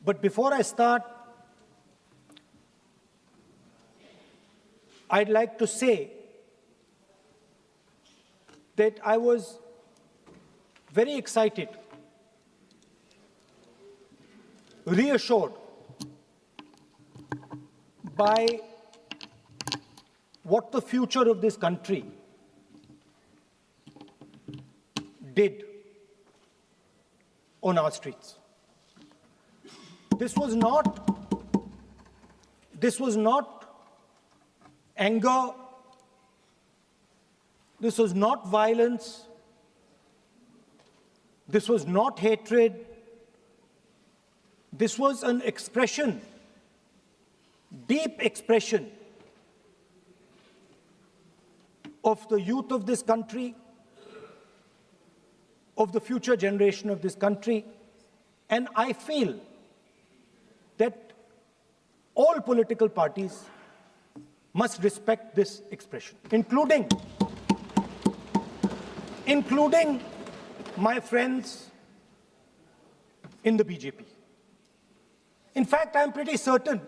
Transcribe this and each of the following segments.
But before I start, I'd like to say that I was very excited, reassured by what the future of this country did on our streets. This was not anger, this was not violence, this was not hatred, this was an expression, deep expression of the youth of this country, of the future generation of this country, and I feel that all political parties must respect this expression, including my friends in the BJP. In fact, I'm pretty certain,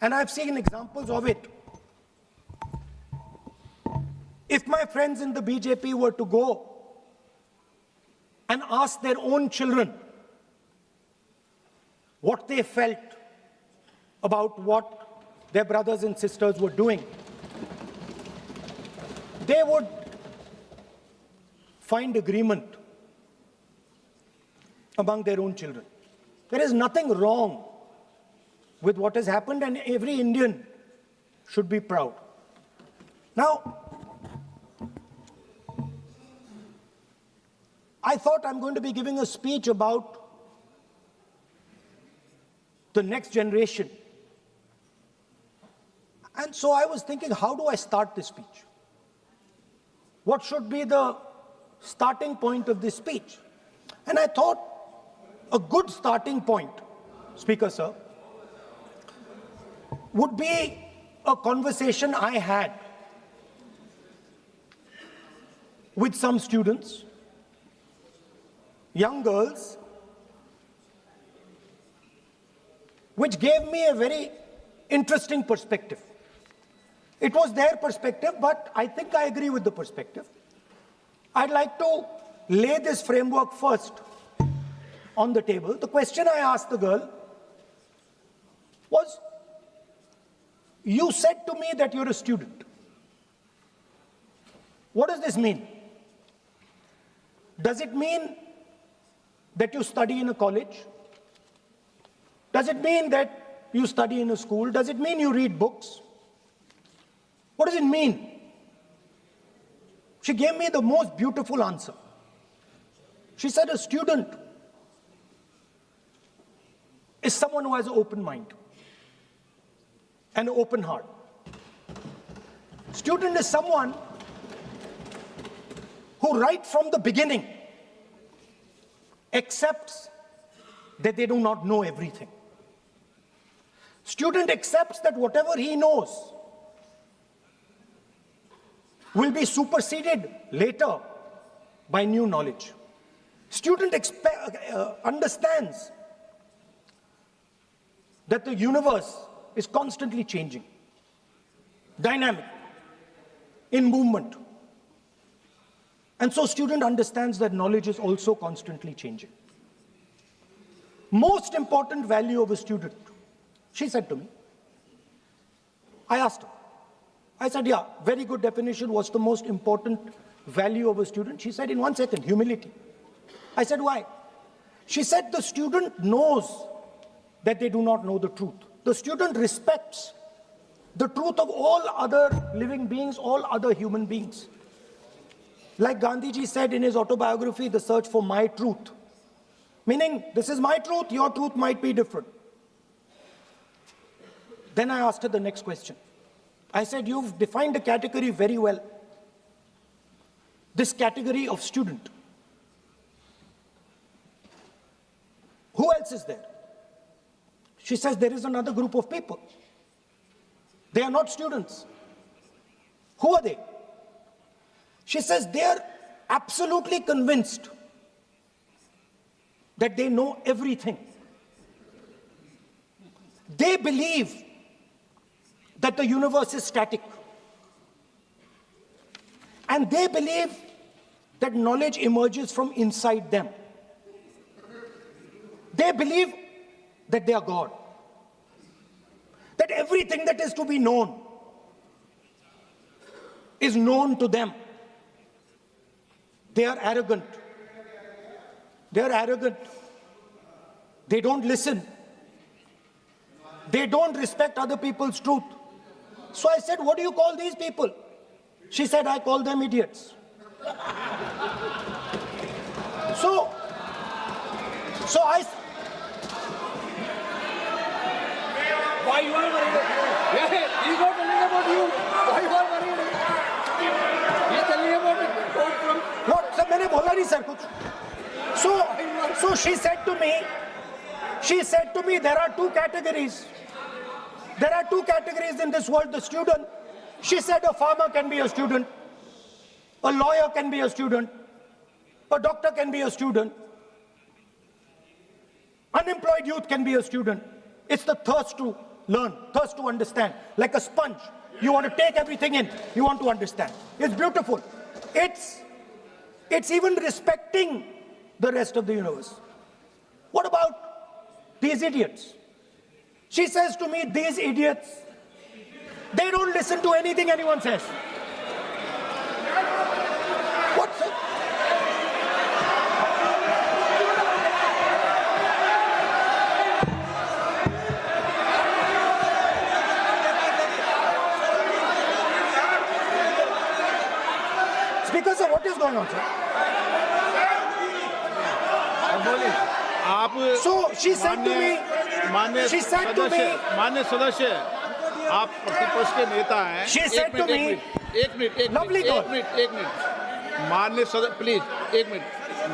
and I've seen examples of it, if my friends in the BJP were to go and ask their own children what they felt about what their brothers and sisters were doing, they would find agreement among their own children. There is nothing wrong with what has happened, and every Indian should be proud. Now, I thought I'm going to be giving a speech about the next generation. And so I was thinking, how do I start this speech? What should be the starting point of this speech? And I thought a good starting point, Speaker Sir, would be a conversation I had with some students, young girls, which gave me a very interesting perspective. It was their perspective, but I think I agree with the perspective. I'd like to lay this framework first on the table. The question I asked the girl was, you said to me that you're a student. What does this mean? Does it mean that you study in a college? Does it mean that you study in a school? Does it mean you read books? What does it mean? She gave me the most beautiful answer. She said a student is someone who has an open mind and an open heart. Student is someone who right from the beginning accepts that they do not know everything. Student accepts that whatever he knows will be superseded later by new knowledge. Student understands that the universe is constantly changing, dynamic, in movement. And so student understands that knowledge is also constantly changing. Most important value of a student, she said to me. I asked her. I said, yeah, very good definition. What's the most important value of a student? She said, in 1 second, humility. I said, why? She said, the student knows that they do not know the truth. The student respects the truth of all other living beings, all other human beings. Like Gandhiji said in his autobiography, The Search for My Truth. Meaning, this is my truth, your truth might be different. Then I asked her the next question. I said, you've defined a category very well. This category of student. Who else is there? She says, there is another group of people. They are not students. Who are they? She says, they are absolutely convinced that they know everything. They believe that the universe is static. And they believe that knowledge emerges from inside them. They believe that they are God. That everything that is to be known is known to them. They are arrogant. They are arrogant. They don't listen. They don't respect other people's truth. So I said, what do you call these people? She said, I call them idiots. So I... Why you are worried? Yeah, he's not telling about you. Why you are worried? He's telling about it. From... What? Sir, मैंने बोला नहीं sir कुछ. So she said to me, there are two categories. There are two categories in this world, the student. She said a farmer can be a student, a lawyer can be a student, a doctor can be a student, unemployed youth can be a student. It's the thirst to learn, thirst to understand. Like a sponge, you want to take everything in, you want to understand. It's beautiful. It's even respecting the rest of the universe. What about these idiots? She says to me, these idiots, they don't listen to anything anyone says. What's it? Speaker sir, what is going on, sir? So she said to me, मान्य सदस्य आप प्रतिपक्ष के नेता हैं. She said to me, एक minute मान्य सदस्य प्लीज एक मिनट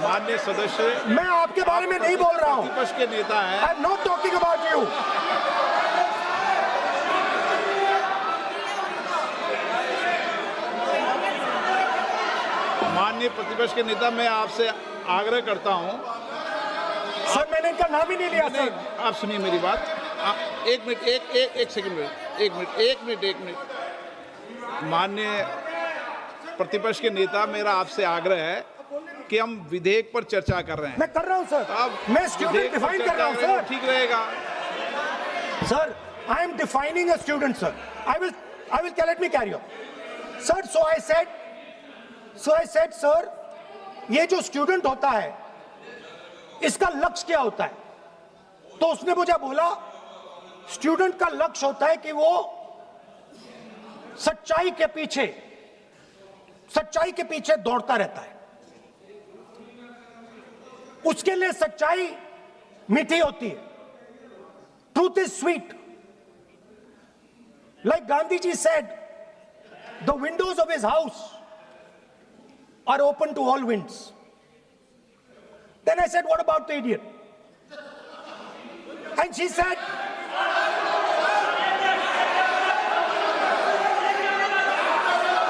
मान्य सदस्य मैं आपके बारे में नहीं बोल रहा हूं. प्रतिपक्ष के नेता हैं. I'm not talking about you. माननीय प्रतिपक्ष के नेता, मैं आपसे आग्रह करता हूं. सर मैंने इनका नाम ही नहीं लिया सर. आप सुनिए मेरी बात. एक मिनट. माननीय प्रतिपक्ष के नेता, मेरा आपसे आग्रह है कि हम विधेयक पर चर्चा कर रहे हैं. मैं कर रहा हूं सर. मैं स्टूडेंट डिफाइन कर रहा हूं सर. ठीक रहेगा sir. I am defining a student, sir. I will let me carry on. Sir, so I said, sir, ये जो स्टूडेंट होता है, इसका लक्ष्य क्या होता है? तो उसने मुझे बोला, स्टूडेंट का लक्ष्य होता है कि वो सच्चाई के पीछे दौड़ता रहता है. उसके लिए सच्चाई मीठी होती है. Truth is sweet. Like Gandhi ji said, the windows of his house are open to all winds. Then I said, what about the idiot? And she said,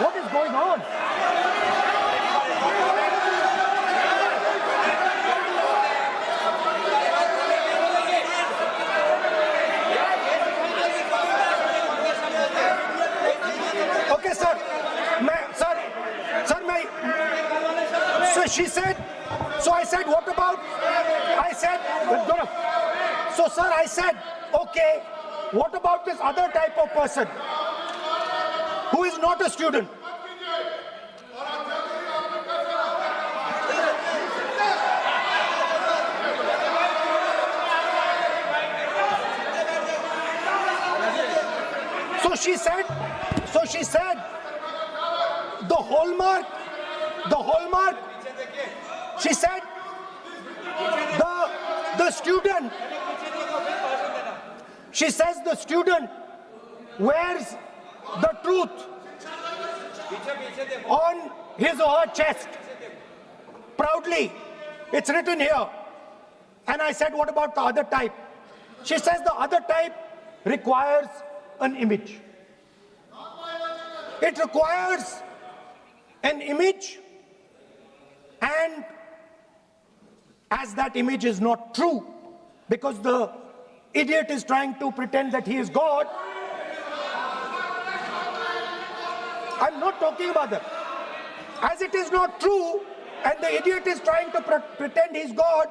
what is going on? Okay, sir. So she said, so I said, what about? I said, so sir, I said, okay, what about this other type of person who is not a student? So she said, the hallmark, she said, the student, she says the student wears the truth on his or her chest. Proudly, it's written here. And I said, what about the other type? She says the other type requires an image. It requires an image, and as that image is not true, because the idiot is trying to pretend that he is God. I'm not talking about that. As it is not true, and the idiot is trying to pretend he's God,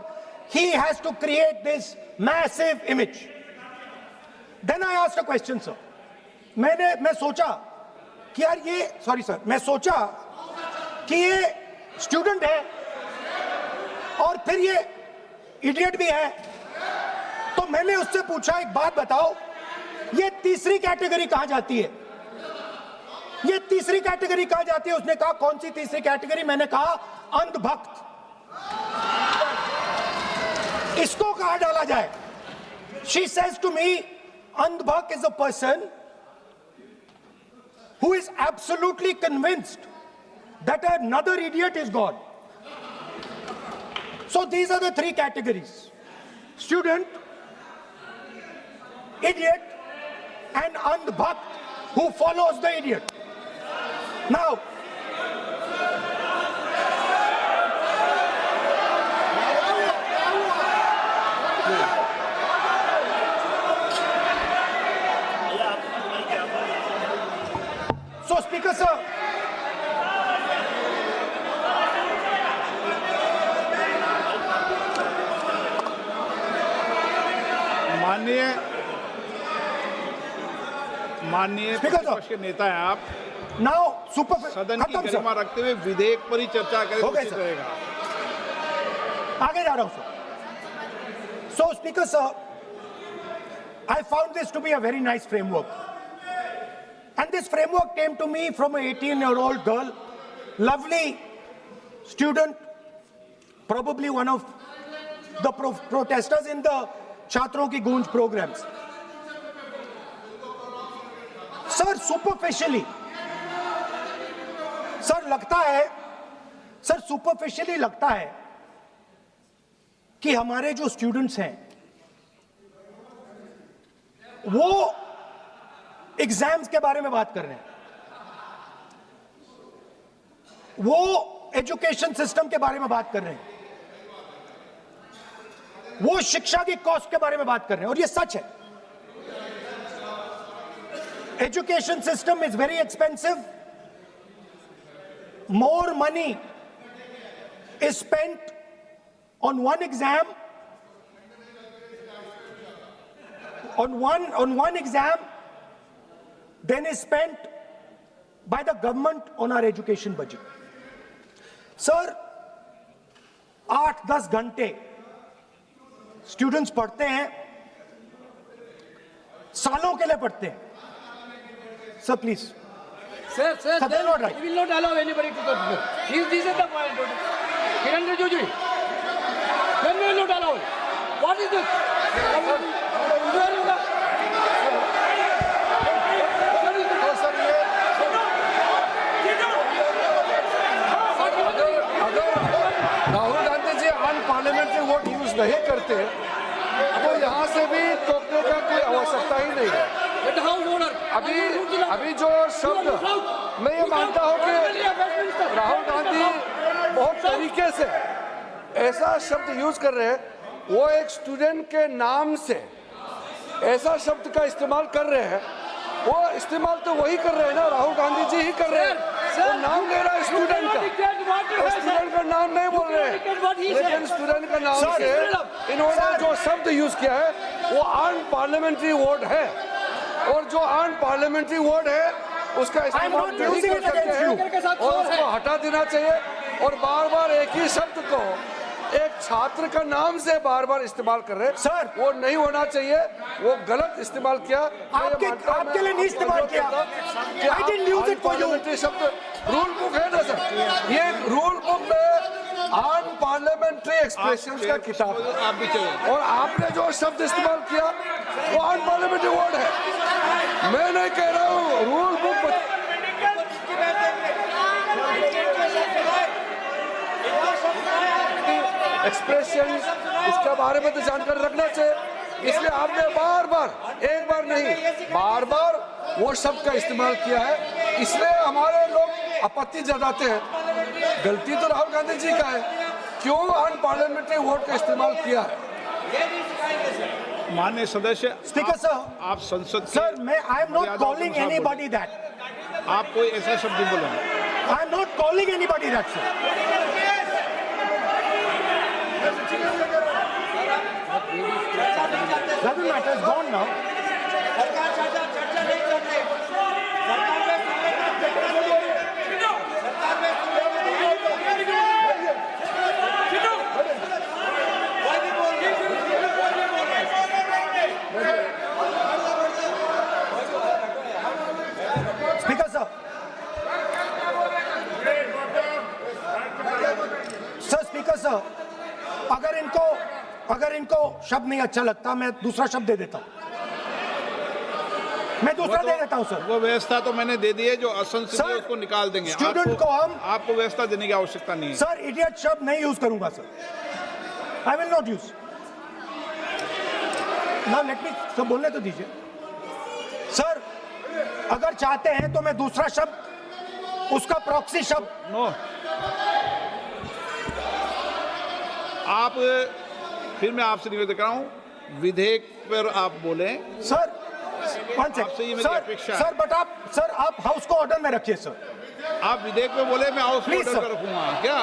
he has to create this massive image. Then I asked a question, sir. मैं सोचा कि यार ये, sorry sir, मैं सोचा कि ये student है और फिर ये इडियट भी है, तो मैंने उससे पूछा एक बात बताओ, ये तीसरी कैटेगरी कहां जाती है? ये तीसरी कैटेगरी कहां जाती है? उसने कहा कौन सी तीसरी कैटेगरी? मैंने कहा अंधभक्त। इसको कहां डाला जाए? She says to me, अंधभक्त is a person who is absolutely convinced that another idiot is God. So these are the three categories: student, idiot, and andhbhakt who follows the idiot. Now, so Speaker sir, माननीय प्रतिपक्ष के नेता है आप, now super सदन की गरिमा रखते हुए विधेयक पर ही चर्चा करें तो उचित रहेगा। आगे जा रहा हूं sir. So Speaker sir, I found this to be a very nice framework, and this framework came to me from an 18-year-old girl, lovely student, probably one of the protesters in the छात्रों की गूंज programs. Sir superficially लगता है कि हमारे जो students हैं वो एग्जाम्स के बारे में बात कर रहे हैं, वो एजुकेशन सिस्टम के बारे में बात कर रहे हैं, वो शिक्षा की कॉस्ट के बारे में बात कर रहे हैं, और ये सच है। Education system is very expensive. More money is spent on one exam, on one exam, than is spent by the government on our education budget. Sir, 8-10 घंटे स्टूडेंट्स पढ़ते हैं, सालों के लिए पढ़ते हैं। Sir, please. Sir, they're not right. We will not allow anybody to talk. This is the point. Kiran Rijiju, when we will not allow it? What is this? Rahul Gandhi ji on parliamentary vote use नहीं करते तो यहाँ से भी टोकने का कोई आवश्यकता ही नहीं है। अभी जो शब्द मैं ये मानता हूँ कि राहुल गांधी बहुत तरीके से ऐसा शब्द यूज कर रहे हैं, वो एक स्टूडेंट के नाम से ऐसा शब्द का इस्तेमाल कर रहे हैं। वो इस्तेमाल तो वही कर रहे हैं ना, राहुल गांधी जी ही कर रहे हैं। वो नाम ले रहा है स्टूडेंट का, स्टूडेंट का नाम नहीं बोल रहे हैं, लेकिन स्टूडेंट का नाम से इन्होंने जो शब्द यूज किया है वो अनपार्लियामेंट्री वर्ड है, और जो अनपार्लियामेंट्री वर्ड है उसका इस्तेमाल नहीं कर सकते हैं और उसको हटा देना चाहिए। और बार बार एक ही शब्द को एक छात्र का नाम से बार बार इस्तेमाल कर रहे हैं सर, वो नहीं होना चाहिए, वो गलत इस्तेमाल किया। आपके लिए नहीं इस्तेमाल किया। I didn't use it for you. शब्द रूल बुक है ना सर, ये रूल बुक में अनपार्लियामेंट्री एक्सप्रेशंस का किताब है, और आपने जो शब्द इस्तेमाल किया वो अनपार्लियामेंट्री वर्ड है। मैं नहीं कह रहा हूँ, रूल बुक एक्सप्रेशन इसके बारे में तो जानकारी रखना चाहिए, इसलिए आपने बार बार, एक बार नहीं बार बार वो शब्द का इस्तेमाल किया है, इसलिए हमारे लोग आपत्ति जताते हैं। गलती तो राहुल गांधी जी का है, क्यों अनपार्लियामेंट्री वर्ड का इस्तेमाल किया है। माननीय सदस्य, स्पीकर सर, आप संसद के सर मैं आई एम नॉट मर्यादाओं के कॉलिंग अनुसार एनीबॉडी दैट, बोलें। आप कोई ऐसा शब्द नहीं बोलेंगे। I am not calling anybody that sir. Doesn't matter, it's gone now. सरकार चर्चा नहीं करते, सरकार में स्पीकर सर, स्पीकर सर, अगर इनको शब्द नहीं अच्छा लगता मैं दूसरा शब्द दे देता हूं, मैं दूसरा दे देता हूं सर। वो व्यवस्था तो मैंने दे दी है, जो असंसदीय सर, उसको निकाल देंगे। स्टूडेंट को हम आपको व्यवस्था देने की आवश्यकता नहीं है। सर इडियट शब्द नहीं यूज करूंगा sir, I will not use. Now let me सब बोलने तो दीजिए सर। अगर चाहते हैं तो मैं दूसरा शब्द, उसका प्रॉक्सी शब्द। नो, आप फिर मैं आपसे निवेदन कर रहा हूं, विधेयक पर आप बोलें। सर आपसे ये मेरी अपेक्षा है। सर आप हाउस को ऑर्डर में रखिए सर। आप विधेयक पे बोले, मैं हाउस में Please, ऑर्डर sir. कर रखूंगा क्या?